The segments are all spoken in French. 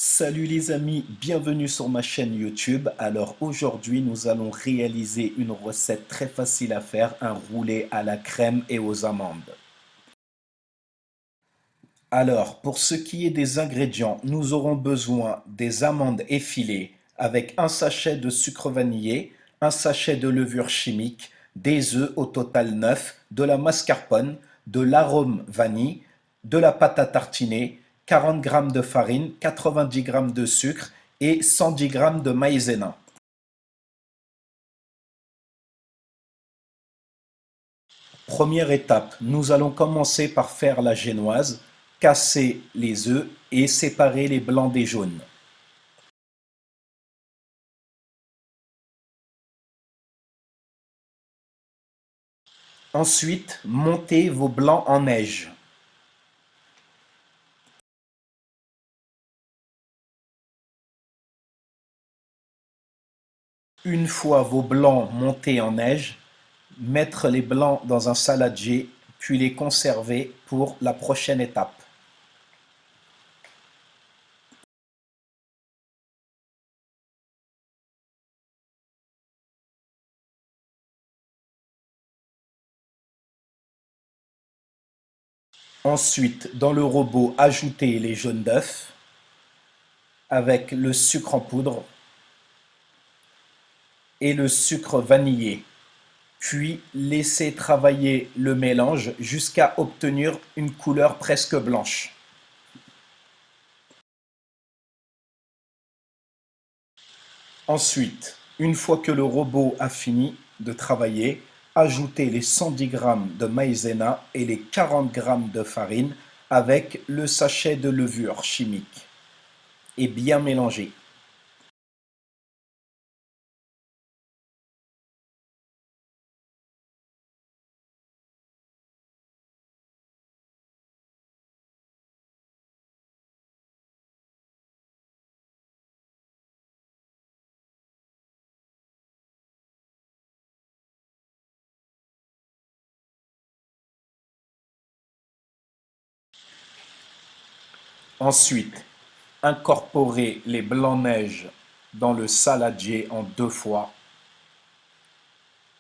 Salut les amis, bienvenue sur ma chaîne YouTube. Alors aujourd'hui nous allons réaliser une recette très facile à faire, un roulé à la crème et aux amandes. Alors pour ce qui est des ingrédients, nous aurons besoin des amandes effilées avec un sachet de sucre vanillé, un sachet de levure chimique, des œufs au total 9, de la mascarpone, de l'arôme vanille, de la pâte à tartiner, 40 g de farine, 90 g de sucre et 110 g de maïzena. Première étape, nous allons commencer par faire la génoise, casser les œufs et séparer les blancs des jaunes. Ensuite, montez vos blancs en neige. Une fois vos blancs montés en neige, mettre les blancs dans un saladier, puis les conserver pour la prochaine étape. Ensuite, dans le robot, ajoutez les jaunes d'œufs avec le sucre en poudre et le sucre vanillé. Puis laissez travailler le mélange jusqu'à obtenir une couleur presque blanche. Ensuite, une fois que le robot a fini de travailler, ajoutez les 110 g de maïzena et les 40 g de farine avec le sachet de levure chimique et bien mélanger. Ensuite, incorporez les blancs-neige dans le saladier en 2 fois,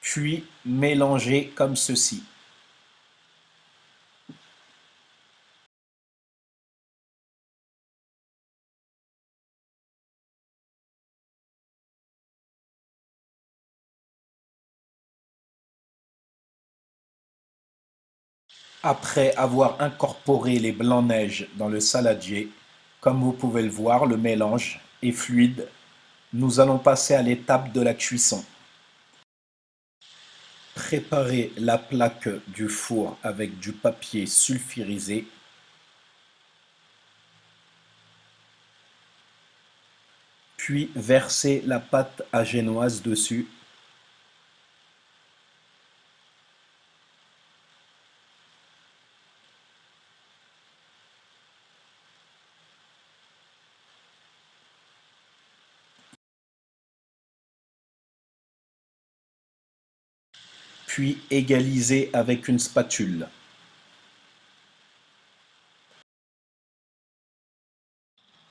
puis mélangez comme ceci. Après avoir incorporé les blancs-neige dans le saladier, comme vous pouvez le voir, le mélange est fluide. Nous allons passer à l'étape de la cuisson. Préparez la plaque du four avec du papier sulfurisé. Puis versez la pâte à génoise dessus. Puis égalisez avec une spatule.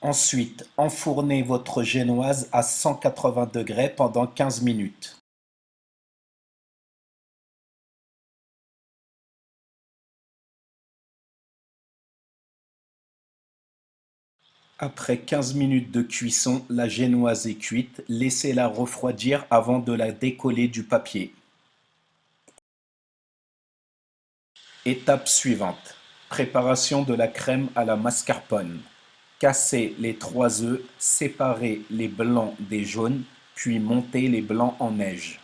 Ensuite, enfournez votre génoise à 180 degrés pendant 15 minutes. Après 15 minutes de cuisson, la génoise est cuite. Laissez-la refroidir avant de la décoller du papier. Étape suivante. Préparation de la crème à la mascarpone. Cassez les 3 œufs, séparez les blancs des jaunes, puis montez les blancs en neige.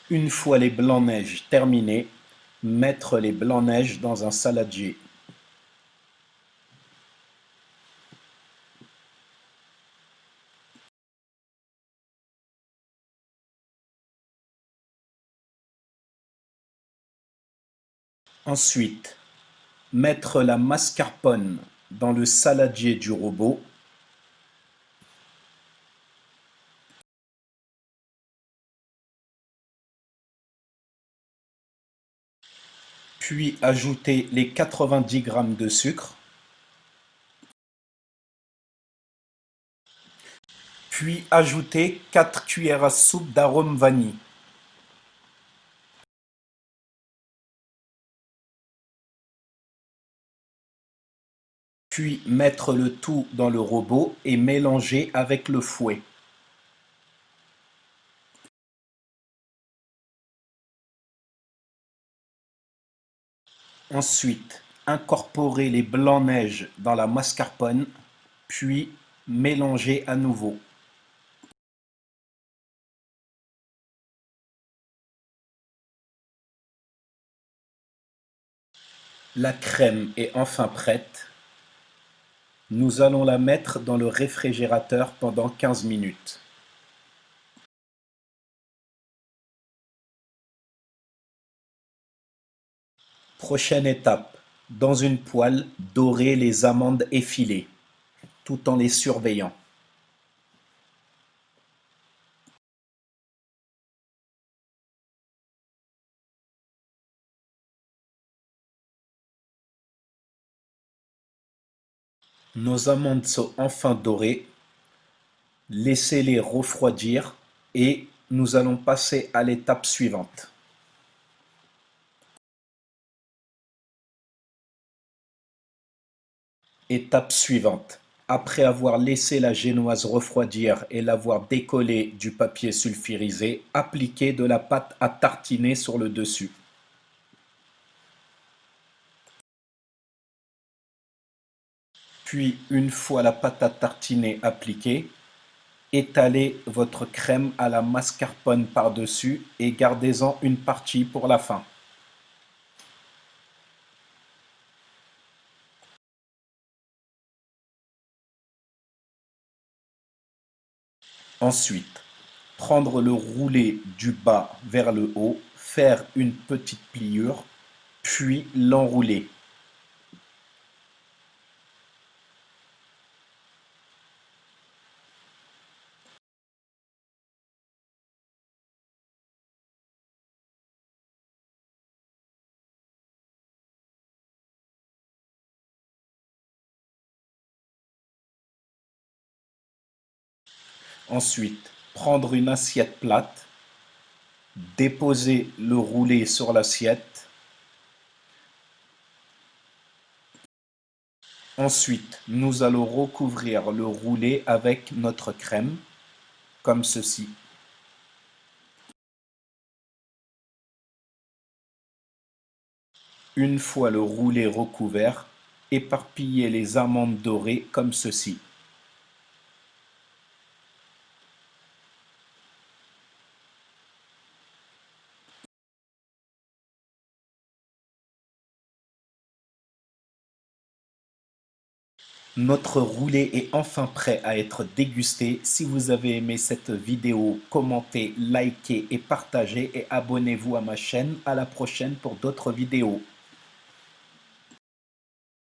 Une fois les blancs-neige terminés, mettre les blancs-neige dans un saladier. Ensuite, mettre la mascarpone dans le saladier du robot. Puis ajoutez les 90 g de sucre. Puis ajoutez 4 cuillères à soupe d'arôme vanille. Puis mettre le tout dans le robot et mélanger avec le fouet. Ensuite, incorporez les blancs-neige dans la mascarpone, puis mélangez à nouveau. La crème est enfin prête. Nous allons la mettre dans le réfrigérateur pendant 15 minutes. Prochaine étape, dans une poêle, dorez les amandes effilées, tout en les surveillant. Nos amandes sont enfin dorées, laissez-les refroidir et nous allons passer à l'étape suivante. Étape suivante. Après avoir laissé la génoise refroidir et l'avoir décollée du papier sulfurisé, appliquez de la pâte à tartiner sur le dessus. Puis, une fois la pâte à tartiner appliquée, étalez votre crème à la mascarpone par-dessus et gardez-en une partie pour la fin. Ensuite, prendre le roulé du bas vers le haut, faire une petite pliure, puis l'enrouler. Ensuite, prendre une assiette plate, déposer le roulé sur l'assiette. Ensuite, nous allons recouvrir le roulé avec notre crème, comme ceci. Une fois le roulé recouvert, éparpillez les amandes dorées comme ceci. Notre roulé est enfin prêt à être dégusté. Si vous avez aimé cette vidéo, commentez, likez et partagez et abonnez-vous à ma chaîne. À la prochaine pour d'autres vidéos.